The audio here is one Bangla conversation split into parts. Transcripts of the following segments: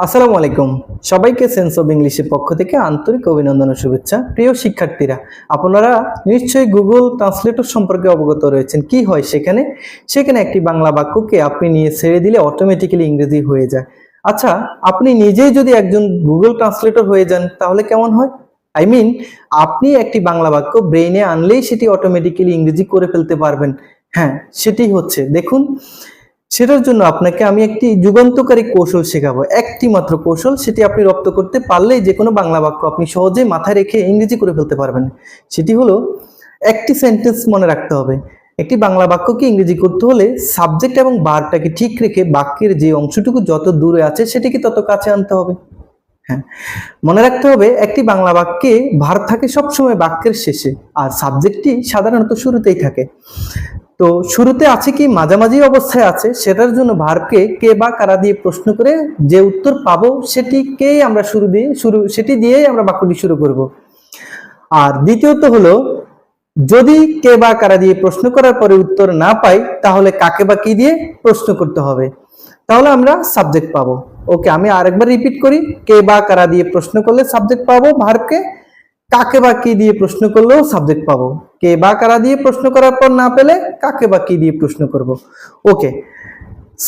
আসসালামু আলাইকুম। সবাইকে সেন্স অব ইংলিশের পক্ষ থেকে আন্তরিক অভিনন্দন ও শুভেচ্ছা। প্রিয় শিক্ষার্থীরা, আপনারা নিশ্চয়ই গুগল ট্রান্সলেটর সম্পর্কে অবগত রয়েছেন। কি হয় সেখানে? সেখানে একটি বাংলা বাক্যকে আপনি নিয়ে ছেড়ে দিলে অটোমেটিক্যালি ইংরেজি হয়ে যায়। আচ্ছা, আপনি নিজেই যদি একজন গুগল ট্রান্সলেটর হয়ে যান তাহলে কেমন হয়? আপনি একটি বাংলা বাক্য ব্রেইনে আনলেই সেটি অটোমেটিক্যালি ইংরেজি করে ফেলতে পারবেন। হ্যাঁ, সেটি হচ্ছে, দেখুন, সেটার জন্য আপনাকে আমি একটি যুগান্তকারী কৌশল শেখাবো। একটি মাত্র কৌশল, সেটি আপনি রপ্ত করতে পারলেই যে কোনো বাংলা বাক্য আপনি সহজেই মাথায় রেখে ইংরেজি করে ফেলতে পারবেন। সেটি হলো, একটি সেন্টেন্স মনে রাখতে হবে। একটি বাংলা বাক্যকে ইংরেজি করতে হলে সাবজেক্ট এবং ভার্বটাকে ঠিক রেখে বাক্যের যে অংশটুকু যত দূরে আছে সেটিকে তত কাছে আনতে হবে। হ্যাঁ, মনে রাখতে হবে একটি বাংলা বাক্যে ভার্ব থাকে সবসময় বাক্যের শেষে, আর সাবজেক্টটি সাধারণত শুরুতেই থাকে। তো শুরুতে আছে কি মাঝামাঝি অবস্থায় আছে, সেটার জন্য ভার্বকে কে বা কারা দিয়ে প্রশ্ন করে যে উত্তর পাবো সেটিকেই আমরা সেটি দিয়েই আমরা বাক্যটি শুরু করব। আর দ্বিতীয়ত হলো, যদি কে বা কারা দিয়ে প্রশ্ন করার পরে উত্তর না পাই তাহলে কাকে বা কি দিয়ে প্রশ্ন করতে হবে, তাহলে আমরা সাবজেক্ট পাবো। ওকে, আমি আরেকবার রিপিট করি। কে বা কারা দিয়ে প্রশ্ন করলে সাবজেক্ট পাবো ভার্বকে, কাকে বা কি দিয়ে প্রশ্ন করলেও সাবজেক্ট পাবো। কে বা কারা দিয়ে প্রশ্ন করার পর না পেলে কাকে বা কি দিয়ে প্রশ্ন করব। ওকে,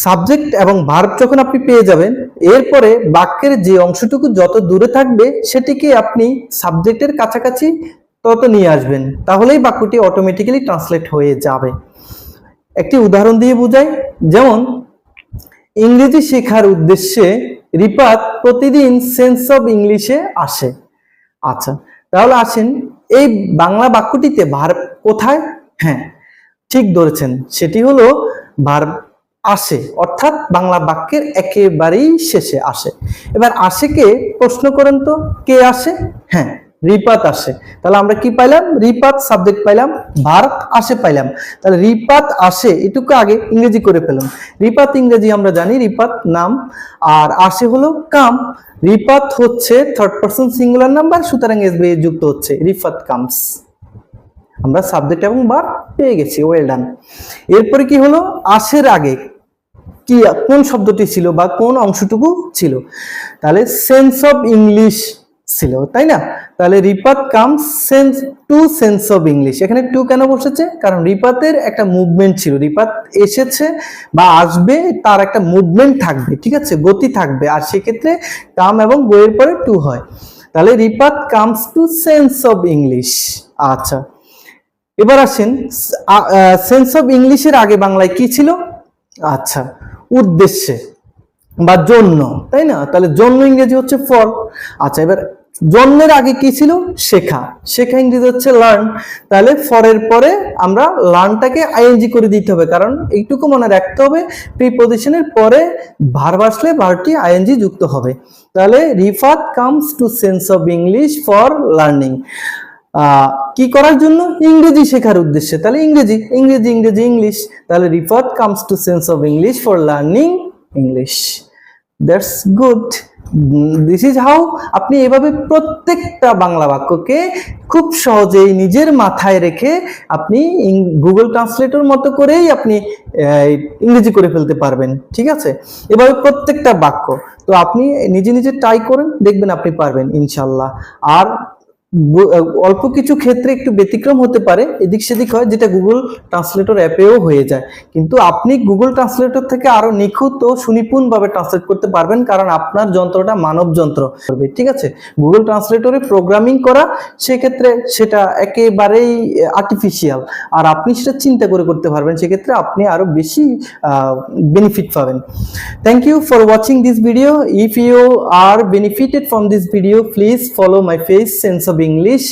সাবজেক্ট এবং ভার্ব যখন আপনি পেয়ে যাবেন, এরপরে বাক্যের যে অংশটুকু যত দূরে থাকবে সেটিকে আপনি সাবজেক্টের কাছাকাছি তত নিয়ে আসবেন, তাহলেই বাক্যটি অটোমেটিক্যালি ট্রান্সলেট হয়ে যাবে। একটি উদাহরণ দিয়ে বুঝাই। যেমন, ইংরেজি শেখার উদ্দেশ্যে রিপাত প্রতিদিন সেন্স অব ইংলিশে আসে। আচ্ছা, তাহলে আসেন, এই বাংলা বাক্যটিতে ভার্ব কোথায়? হ্যাঁ, ঠিক ধরেছেন, সেটি হলো ভার্ব আসে, অর্থাৎ বাংলা বাক্যের একেবারেই শেষে আসে। এবার আসে কে, প্রশ্ন করেন তো, কে আসে? হ্যাঁ, রিপাত আসে। তাহলে আমরা কি পাইলাম? রিপাত সাবজেক্ট পাইলাম, ভার্ব আসে পাইলাম। তাহলে রিপাত আসে এটুকু আগে ইংরেজি করে পেলাম। রিপাত ইংরেজি আমরা জানি, রিপাত নাম, আর আসে হলো কাম। রিপাত হচ্ছে থার্ড পারসন সিঙ্গুলার নাম্বার, সুতরাং এসবে যুক্ত হচ্ছে রিফাত কামস। আমরা সাবজেক্ট এবং ভার্ব পেয়ে গেছি, ওয়েল ডান। এরপরে কি হলো? আসের আগে কি, কোন শব্দটি ছিল বা কোন অংশটুকু ছিল? তাহলে সেন্স অফ ইংলিশ ছিল, তাই না? তাহলে repeat comes to sense of English. এখানে টু কেন বসেছে? কারণ রিপাতের একটা মুভমেন্ট ছিল। রিপাত এসেছে বা আসবে, তার একটা মুভমেন্ট থাকবে, ঠিক আছে, গতি থাকবে, আর সেক্ষেত্রে কাম এবং বইয়ের পরে টু হয়। তাহলে repeat comes to sense of English. আচ্ছা, এবার আসেন, সেন্স অফ ইংলিশের আগে বাংলায় কি ছিল? আচ্ছা, উদ্দেশ্যে বা জন্য, তাই না? তাহলে জন্য ইংরেজি হচ্ছে ফর। আচ্ছা, এবার জন্মের আগে কি ছিল? শেখা। শেখা ইংরেজি হচ্ছে লার্ন। তাহলে ফরের পরে আমরা লার্নটাকে আইএনজি করে দিতে হবে, কারণ এইটুকু মনে রাখতে হবে, প্রিপজিশনের পরে ভার্ব আসলে ভার্বটি আইএনজি যুক্ত হবে। তাহলে Rifat comes to sense of English for learning. কি করার জন্য? ইংরেজি শেখার উদ্দেশ্যে। তাহলে ইংরেজি ইংরেজি ইংরেজি ইংলিশ। তাহলে Rifat comes to sense of English for learning English. That's good. This is how আপনি এভাবে প্রত্যেকটা বাংলা বাক্যকে খুব সহজেই নিজের মাথায় রেখে আপনি গুগল ট্রান্সলেটর মতো করেই আপনি ইংরেজি করে ফেলতে পারবেন, ঠিক আছে? এভাবে প্রত্যেকটা বাক্য তো আপনি নিজে নিজে ট্রাই করেন, দেখবেন আপনি পারবেন ইনশাল্লাহ। আর অল্প কিছু ক্ষেত্রে একটু ব্যতিক্রম হতে পারে, এদিক সেদিক হয়, যেটা গুগল ট্রান্সলেটর অ্যাপেও হয়ে যায়, কিন্তু আপনি গুগল ট্রান্সলেটর থেকে আরো নিখুঁত ও সুনিপুণ ভাবে ট্রান্সলেট করতে পারবেন, কারণ আপনার যন্ত্রটা মানব যন্ত্র, ঠিক আছে? গুগল ট্রান্সলেটরে প্রোগ্রামিং করা, সেক্ষেত্রে সেটা একেবারেই আর্টিফিশিয়াল, আর আপনি সেটা চিন্তা করে করতে পারবেন, সেক্ষেত্রে আপনি আরো বেশি বেনিফিট পাবেন। Thank you for watching this video. If you are benefited from this video, please follow my page Sense of English.